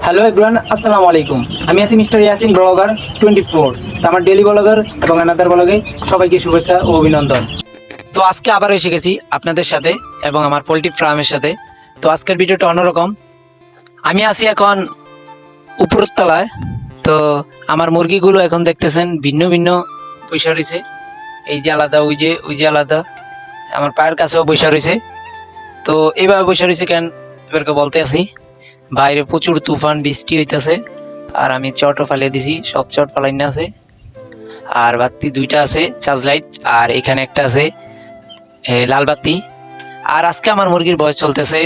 Hello everyone, আসসালামু আলাইকুম। আমি আছি মিস্টার ইয়াসিন ব্লগার 24। তো আমার ডেলি ব্লগার এবং আনাদার ব্লগে সবাইকে শুভেচ্ছা ও অভিনন্দন। তো আজকে আবার এসে গেছি আপনাদের সাথে এবং আমার পোলট্রি ফার্মের সাথে। তো আজকের ভিডিওটা অন্যরকম। আমি আছি এখন উপরের তলায়। তো আমার মুরগিগুলো এখন দেখতেছেন ভিন্ন ভিন্ন পয়সা রয়েছে। এই যে আলাদা, ওই যে আলাদা, আমার পায়ের কাছেও বৈশা রয়েছে। তো এইভাবে বৈশা রয়েছে কেন এবারকে বলতে আছি, বাইরে প্রচুর তুফান বৃষ্টি হইতেছে আর আমি চটও ফালিয়ে দিছি, সব চট ফালাইনা আছে। আর বাতি দুইটা আছে চার্জ লাইট, আর এখানে একটা আছে লাল বাতি। আর আজকে আমার মুরগির বয়স চলতেছে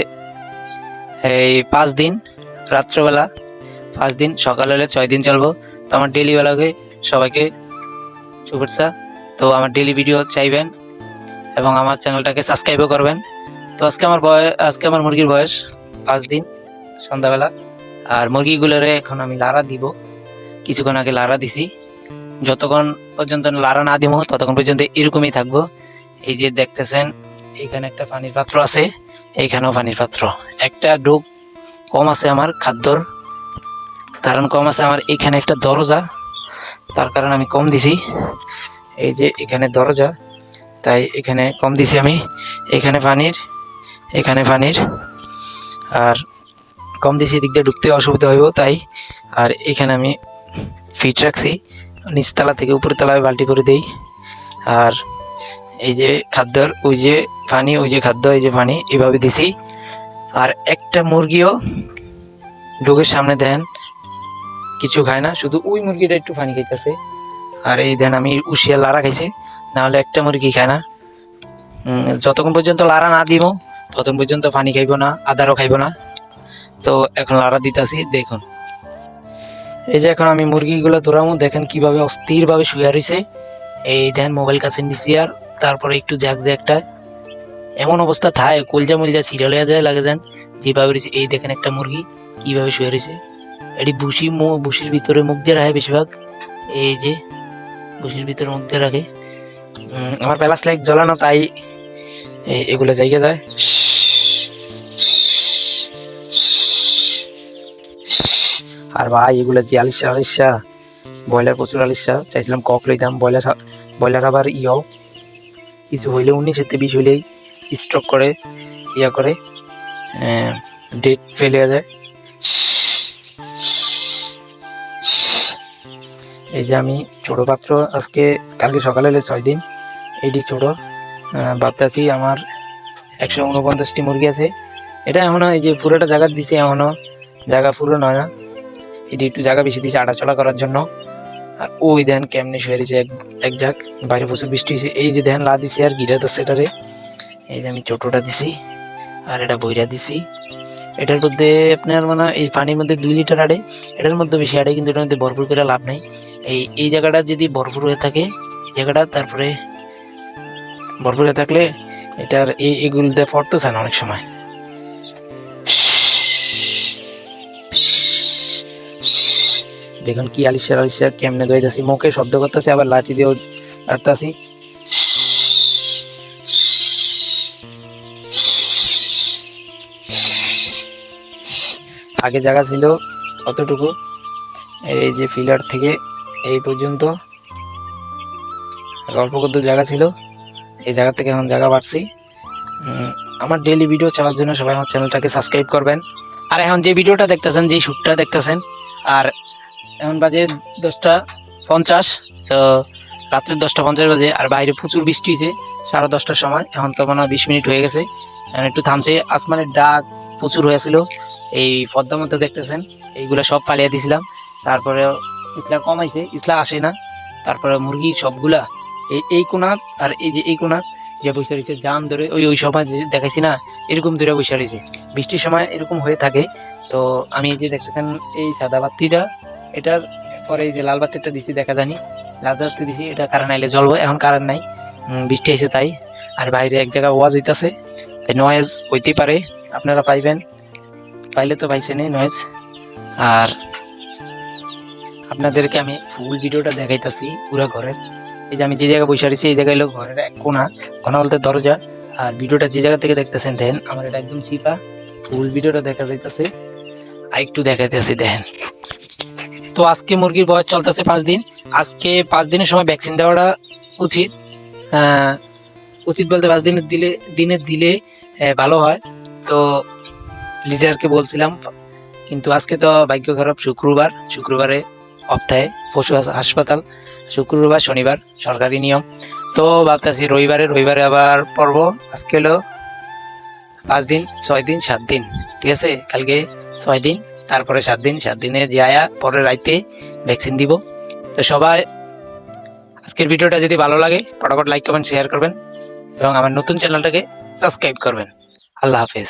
এই 5 দিন, রাত্রেবেলা 5 দিন, সকাল হলে 6 দিন চলবো। তো আমার ডেলি বেলাকে সবাইকে শুভেচ্ছা। তো আমার ডেলি ভিডিও চাইবেন এবং আমার চ্যানেলটাকে সাবস্ক্রাইবও করবেন। তো আজকে আমার মুরগির বয়স 5 দিন সন্ধ্যাবেলা। আর মুরগিগুলোরে এখন আমি লাড়া দিব। কিছুক্ষণ আগে লাড়া দিছি। যতক্ষণ পর্যন্ত লাড়া না দিব ততক্ষণ পর্যন্ত এরকমই থাকবো। এই যে দেখতেছেন এইখানে একটা পানির পাত্র আছে, এইখানেও পানির পাত্র। একটা ডোক কম আছে আমার খাদ্যর কারণ, কম আছে আমার এখানে একটা দরজা, তার কারণ আমি কম দিছি। এই যে এখানে দরজা, তাই এখানে কম দিছি আমি। এখানে পানির আর কম দিছি, এদিক দিয়ে ঢুকতে অসুবিধা হইব তাই। আর এখানে আমি ফিট রাখছি, নিচতলা থেকে উপরের তলায় বালতি করে দেই। আর এই যে খাদ্যর, ওই যে পানি, ওই যে খাদ্য, এই যে পানি, এইভাবে দিছি। আর একটা মুরগিও ডোগের সামনে দেন কিছু খায় না, শুধু ওই মুরগিটা একটু পানি খাইতেছে। আর এই দেন আমি উশিয়া লাড়া খাইছে, না হলে একটা মুরগি খায় না। যতক্ষণ পর্যন্ত লাড়া না দিব ততক্ষণ পর্যন্ত পানি খাইব না, আদারও খাইব না। তো এখন লাড়া দিতেছি, দেখুন। এই যে এখন আমি মুরগিগুলো ধরামো, দেখেন কিভাবে অস্থির ভাবে শুয়ে রয়েছে। এই দেন মোবাইল কাছে নিছি, আর তারপরে একটু একটা এমন অবস্থা থাকে কলজা মলজা সিরিয়াল হয়ে যায় লাগে যান যেভাবে রয়েছে। এই দেখেন একটা মুরগি কিভাবে শুয়ে রয়েছে। এটি ভুসির ভিতরে মুখ দিয়ে রাখে বেশিরভাগ। এই যে ভুসির ভিতরে মুখ দিয়ে রাখে। আমার প্যালাস লাইট জ্বলানো, তাই এগুলো জায়গা যায়। আর ভাই এগুলো যে আলিশা ব্রয়লার, প্রচুর আলিশা। চাইছিলাম কক লইতাম, ব্রয়লার আবার কিছু হইলে 19-20 হইলেই স্ট্রোক করে, করে ডেট ফেল হয়ে যায়। এই যে আমি ছোট পাত্র, কালকে সকালে হলে 6 দিন, এইটি ছোট ভাবতে আছি। আমার 149টি মুরগি আছে। এটা এখনো এই যে পুরোটা জায়গা দিছে, এখনো জায়গা পুরো নয় না, এটি একটু জায়গা বেশি দিয়েছে আটাচলা করার জন্য। আর ওই দেন কেমনে শুয়ে রয়েছে এক ঝাঁক, বাইরে প্রচুর বৃষ্টি হয়েছে। এই যে দেন লা দিছি আর গিরা দিচ্ছে এটারে। এই যে আমি ছোটটা দিছি আর এটা বইরা দিছি। এটার মধ্যে আপনার মানে এই পানির মধ্যে 2 লিটার আড়ে, এটার মধ্যে বেশি আড়ে, কিন্তু এটার মধ্যে ভরপুর করে লাভ নাই। এই জায়গাটা যদি ভরপুর হয়ে থাকে, এই জায়গাটা তারপরে ভরপুর হয়ে থাকলে এটার এগুলোতে পড়তেছে না অনেক সময়। দেখুন কি আলিশা কেমনে দইতাছি, মুখে শব্দ করতেছে, আবার লাঠি দিয়েও আটতাছি। আগে জায়গা ছিল অতটুকু, এই যে ফিলার থেকে এই পর্যন্ত অল্প কত জায়গা ছিল, এই জায়গা থেকে এখন জায়গা বাড়ছি। আমার ডেইলি ভিডিও চাওয়ার জন্য সবাই আমার চ্যানেলটাকে সাবস্ক্রাইব করবেন। আর এখন যে ভিডিওটা দেখতেছেন, যে শ্যুটটা দেখতেছেন, আর এখন বাজে 10:50। তো রাত্রে 10:50 বাজে, আর বাইরে প্রচুর বৃষ্টি হয়েছে 10:30টার সময়। এখন তো মনে হয় 20 মিনিট হয়ে গেছে, এখন একটু থামছে। আসমানের ডাক প্রচুর হয়েছিল, এই পদ্মার মধ্যে দেখতেছেন, এইগুলো সব পালিয়ে দিয়েছিলাম। তারপরে ইসলা কমাইছে, ইসলা আসে না। তারপরে মুরগি সবগুলা এই কোনাত, আর এই যে এই কোনাত যে বসে রয়েছে জাম ধরে, ওই সময় যে দেখাইছি না, এরকম ধরে বসে রয়েছে। বৃষ্টির সময় এরকম হয়ে থাকে। তো আমি যে দেখতেছেন এই সাদা বাতিটা, এটার পরে এই যে লাল বাতিটা দিছি, দেখা জানি লাল বাতি দিছি, এটা কারেন্ট আইলে জ্বলবো। এখন কারেন্ট নাই, বৃষ্টি আইছে তাই। আর বাইরে এক জায়গায় ওয়াজ হইতাছে, তাই নয়েজ হইতেই পারে, আপনারা পাইলে তো পাইছেন নয়েজ। আর আপনাদেরকে আমি ফুল ভিডিওটা দেখাইতাছি পুরো ঘরের। এই যে আমি যে জায়গায় বসে রয়েছি, এই জায়গায় হলো ঘরের এক কোনা বলতে দরজা। আর ভিডিওটা যে জায়গা থেকে দেখতেছেন দেন, আমার এটা একদম চিপা, ফুল ভিডিওটা দেখা যাইতেছে। একটু দেখাইতেছি, দেখেন। তো আজকে মুরগির বয়স চলতেছে 5 দিন। আজকে 5 দিনের সময় ভ্যাকসিন দেওয়াটা উচিত। উচিত বলতে 5 দিনে দিলে ভালো হয়। তো লিডারকে বলছিলাম, কিন্তু আজকে তো ভাগ্য খারাপ, শুক্রবারে সপ্তাহে পশু হাসপাতাল, শুক্রবার শনিবার সরকারি নিয়ম। তো ভাবতেছি রবিবারে আবার পর্ব। আজকে হলো 5 দিন, 6 দিন, 7 দিন, ঠিক আছে। কালকে 6 দিন, তারপরে 7 দিন, 7 দিনে যায়া পরে রাইতে ভ্যাকসিন দিব। তো সবাই আজকের ভিডিওটা যদি ভালো লাগে ফটাফট লাইক কমেন্ট শেয়ার করবেন এবং আমার নতুন চ্যানেলটাকে সাবস্ক্রাইব করবেন। আল্লাহ হাফেজ।